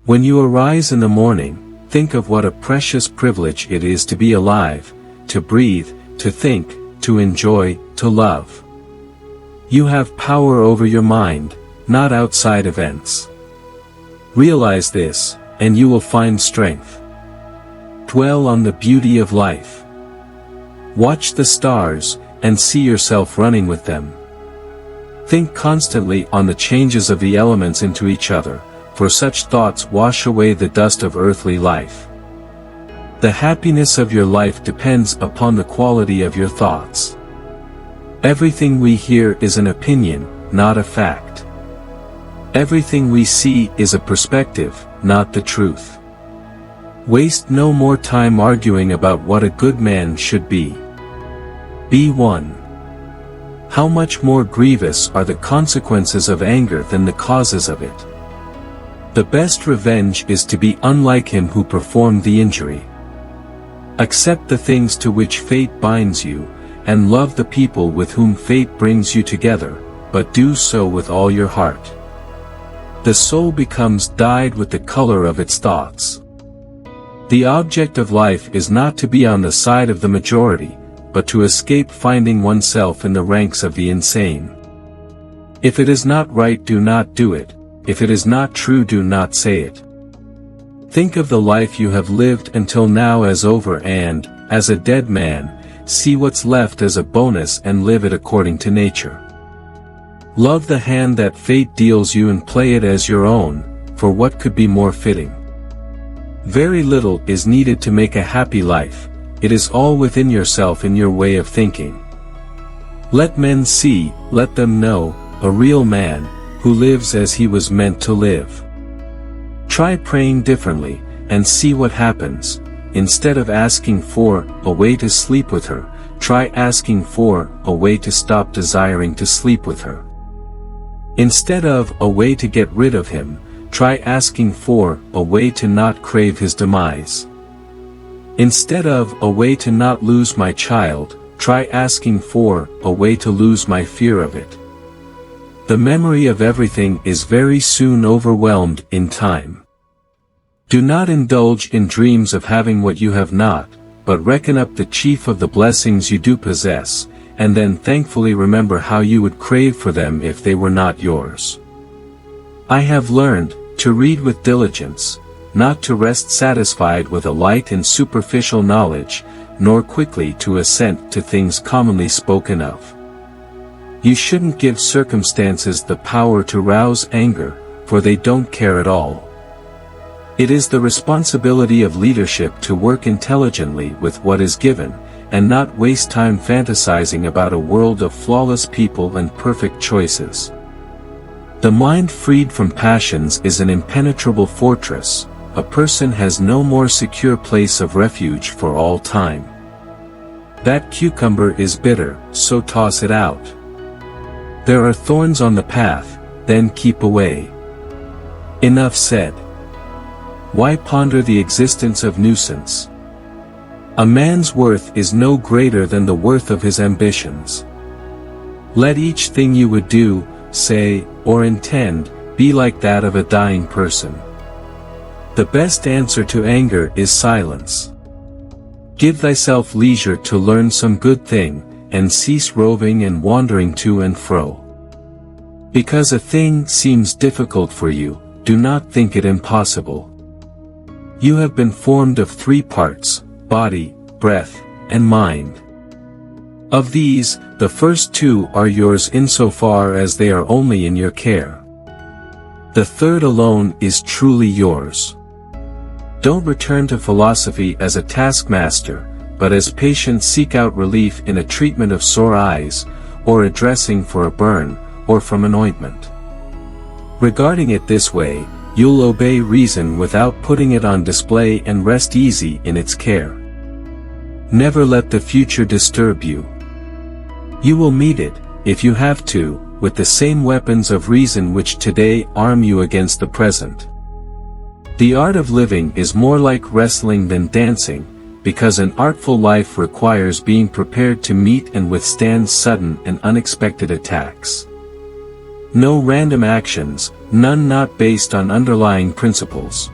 When you arise in the morning, think of what a precious privilege it is to be alive, to breathe, to think, to enjoy, to love. You have power over your mind, not outside events. Realize this, and you will find strength. Dwell on the beauty of life. Watch the stars, and see yourself running with them. Think constantly on the changes of the elements into each other, for such thoughts wash away the dust of earthly life. The happiness of your life depends upon the quality of your thoughts. Everything we hear is an opinion, not a fact. Everything we see is a perspective, not the truth. Waste no more time arguing about what a good man should be. Be one. How much more grievous are the consequences of anger than the causes of it? The best revenge is to be unlike him who performed the injury. Accept the things to which fate binds you, and love the people with whom fate brings you together, but do so with all your heart. The soul becomes dyed with the color of its thoughts. The object of life is not to be on the side of the majority, but to escape finding oneself in the ranks of the insane. If it is not right, do not do it. If it is not true, do not say it. Think of the life you have lived until now as over and, as a dead man, see what's left as a bonus and live it according to nature. Love the hand that fate deals you and play it as your own, for what could be more fitting? Very little is needed to make a happy life, it is all within yourself in your way of thinking. Let men see, let them know, a real man, who lives as he was meant to live. Try praying differently, and see what happens. Instead of asking for a way to sleep with her, try asking for a way to stop desiring to sleep with her. Instead of a way to get rid of him, try asking for a way to not crave his demise. Instead of a way to not lose my child, try asking for a way to lose my fear of it. The memory of everything is very soon overwhelmed in time. Do not indulge in dreams of having what you have not, but reckon up the chief of the blessings you do possess, and then thankfully remember how you would crave for them if they were not yours. I have learned to read with diligence, not to rest satisfied with a light and superficial knowledge, nor quickly to assent to things commonly spoken of. You shouldn't give circumstances the power to rouse anger, for they don't care at all. It is the responsibility of leadership to work intelligently with what is given, and not waste time fantasizing about a world of flawless people and perfect choices. The mind freed from passions is an impenetrable fortress. A person has no more secure place of refuge for all time. That cucumber is bitter, so toss it out. There are thorns on the path, then keep away. Enough said. Why ponder the existence of nuisance? A man's worth is no greater than the worth of his ambitions. Let each thing you would do, say, or intend, be like that of a dying person. The best answer to anger is silence. Give thyself leisure to learn some good thing, and cease roving and wandering to and fro. Because a thing seems difficult for you, do not think it impossible. You have been formed of three parts, body, breath, and mind. Of these, the first two are yours insofar as they are only in your care. The third alone is truly yours. Don't return to philosophy as a taskmaster, but as patient seek out relief in a treatment of sore eyes, or a dressing for a burn, or from an ointment. Regarding it this way, you'll obey reason without putting it on display and rest easy in its care. Never let the future disturb you. You will meet it, if you have to, with the same weapons of reason which today arm you against the present. The art of living is more like wrestling than dancing, because an artful life requires being prepared to meet and withstand sudden and unexpected attacks. No random actions, none not based on underlying principles.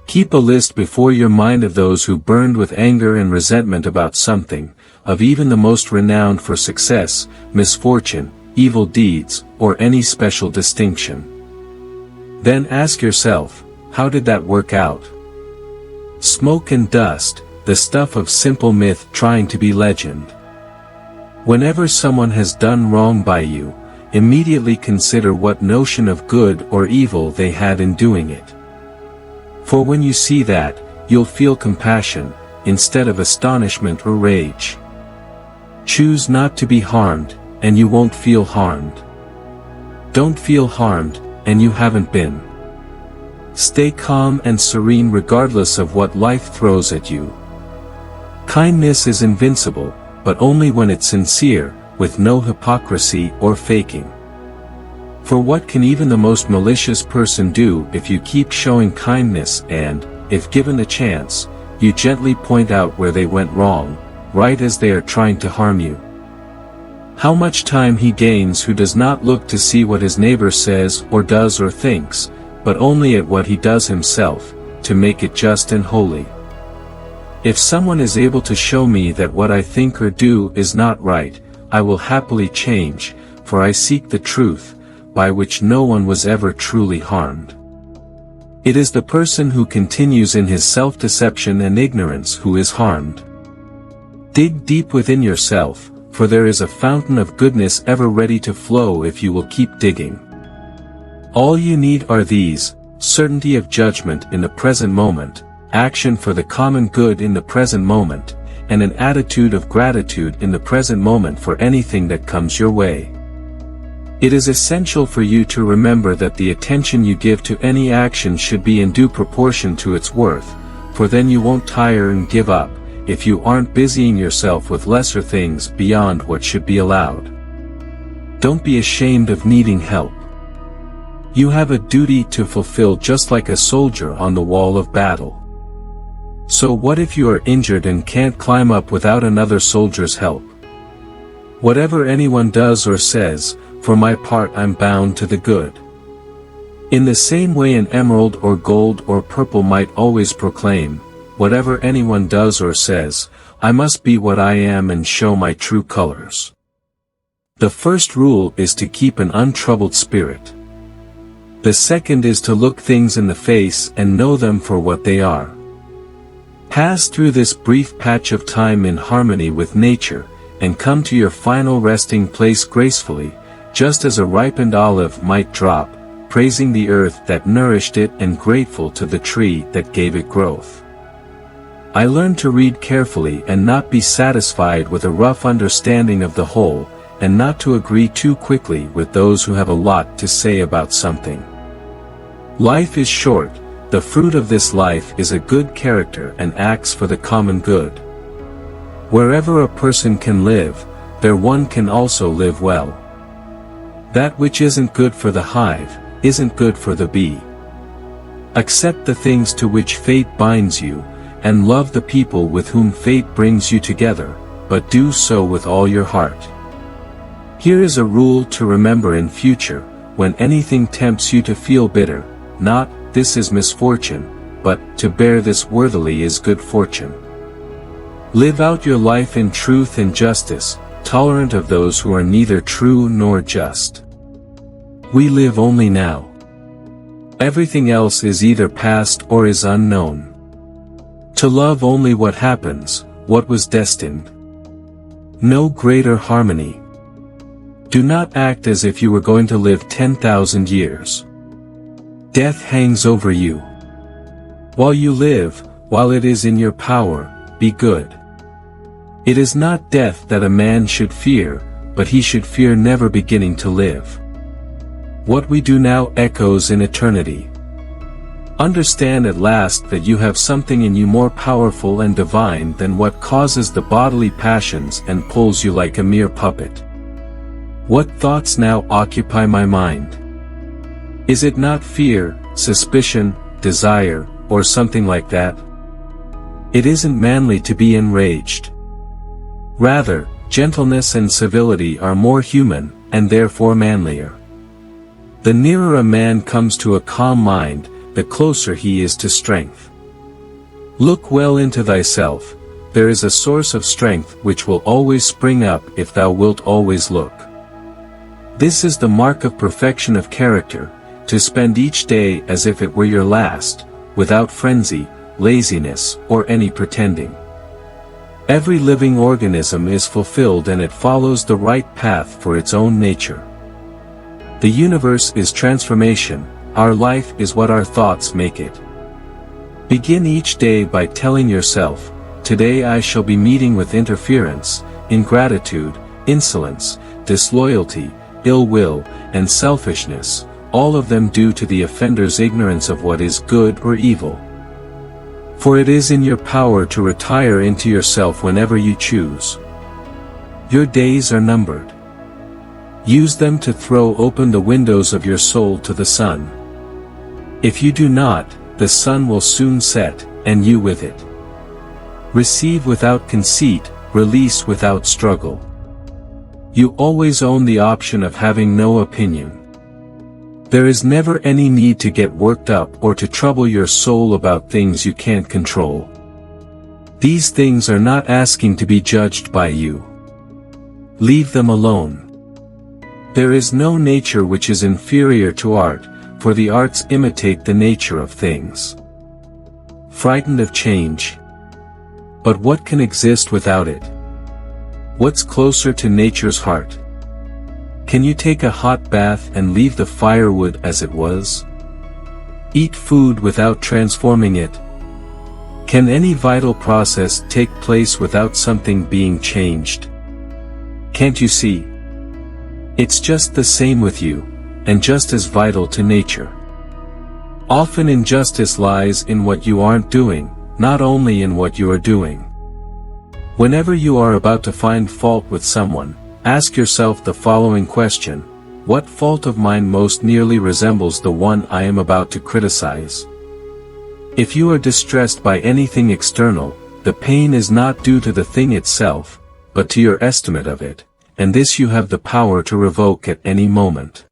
Keep a list before your mind of those who burned with anger and resentment about something, of even the most renowned for success, misfortune, evil deeds, or any special distinction. Then ask yourself, how did that work out? Smoke and dust, the stuff of simple myth trying to be legend. Whenever someone has done wrong by you, immediately consider what notion of good or evil they had in doing it. For when you see that, you'll feel compassion, instead of astonishment or rage. Choose not to be harmed, and you won't feel harmed. Don't feel harmed, and you haven't been. Stay calm and serene regardless of what life throws at you. Kindness is invincible, but only when it's sincere, with no hypocrisy or faking. For what can even the most malicious person do if you keep showing kindness and, if given a chance, you gently point out where they went wrong, right as they are trying to harm you? How much time he gains who does not look to see what his neighbor says or does or thinks, but only at what he does himself, to make it just and holy. If someone is able to show me that what I think or do is not right, I will happily change, for I seek the truth, by which no one was ever truly harmed. It is the person who continues in his self-deception and ignorance who is harmed. Dig deep within yourself, for there is a fountain of goodness ever ready to flow if you will keep digging. All you need are these: certainty of judgment in the present moment, action for the common good in the present moment, and an attitude of gratitude in the present moment for anything that comes your way. It is essential for you to remember that the attention you give to any action should be in due proportion to its worth, for then you won't tire and give up, if you aren't busying yourself with lesser things beyond what should be allowed. Don't be ashamed of needing help. You have a duty to fulfill just like a soldier on the wall of battle. So what if you are injured and can't climb up without another soldier's help? Whatever anyone does or says, for my part I'm bound to the good. In the same way an emerald or gold or purple might always proclaim, whatever anyone does or says, I must be what I am and show my true colors. The first rule is to keep an untroubled spirit. The second is to look things in the face and know them for what they are. Pass through this brief patch of time in harmony with nature, and come to your final resting place gracefully, just as a ripened olive might drop, praising the earth that nourished it and grateful to the tree that gave it growth. I learned to read carefully and not be satisfied with a rough understanding of the whole, and not to agree too quickly with those who have a lot to say about something. Life is short, the fruit of this life is a good character and acts for the common good. Wherever a person can live, there one can also live well. That which isn't good for the hive, isn't good for the bee. Accept the things to which fate binds you, and love the people with whom fate brings you together, but do so with all your heart. Here is a rule to remember in future, when anything tempts you to feel bitter, not, this is misfortune, but, to bear this worthily is good fortune. Live out your life in truth and justice, tolerant of those who are neither true nor just. We live only now. Everything else is either past or is unknown. To love only what happens, what was destined. No greater harmony. Do not act as if you were going to live 10,000 years. Death hangs over you. While you live, while it is in your power, be good. It is not death that a man should fear, but he should fear never beginning to live. What we do now echoes in eternity. Understand at last that you have something in you more powerful and divine than what causes the bodily passions and pulls you like a mere puppet. What thoughts now occupy my mind? Is it not fear, suspicion, desire, or something like that? It isn't manly to be enraged. Rather, gentleness and civility are more human, and therefore manlier. The nearer a man comes to a calm mind, the closer he is to strength. Look well into thyself, there is a source of strength which will always spring up if thou wilt always look. This is the mark of perfection of character, to spend each day as if it were your last, without frenzy, laziness, or any pretending. Every living organism is fulfilled and it follows the right path for its own nature. The universe is transformation, our life is what our thoughts make it. Begin each day by telling yourself, today I shall be meeting with interference, ingratitude, insolence, disloyalty, ill will, and selfishness, all of them due to the offender's ignorance of what is good or evil. For it is in your power to retire into yourself whenever you choose. Your days are numbered. Use them to throw open the windows of your soul to the sun. If you do not, the sun will soon set, and you with it. Receive without conceit, release without struggle. You always own the option of having no opinion. There is never any need to get worked up or to trouble your soul about things you can't control. These things are not asking to be judged by you. Leave them alone. There is no nature which is inferior to art, for the arts imitate the nature of things. Frightened of change? But what can exist without it? What's closer to nature's heart? Can you take a hot bath and leave the firewood as it was? Eat food without transforming it? Can any vital process take place without something being changed? Can't you see? It's just the same with you, and just as vital to nature. Often injustice lies in what you aren't doing, not only in what you are doing. Whenever you are about to find fault with someone, ask yourself the following question: what fault of mine most nearly resembles the one I am about to criticize? If you are distressed by anything external, the pain is not due to the thing itself, but to your estimate of it, and this you have the power to revoke at any moment.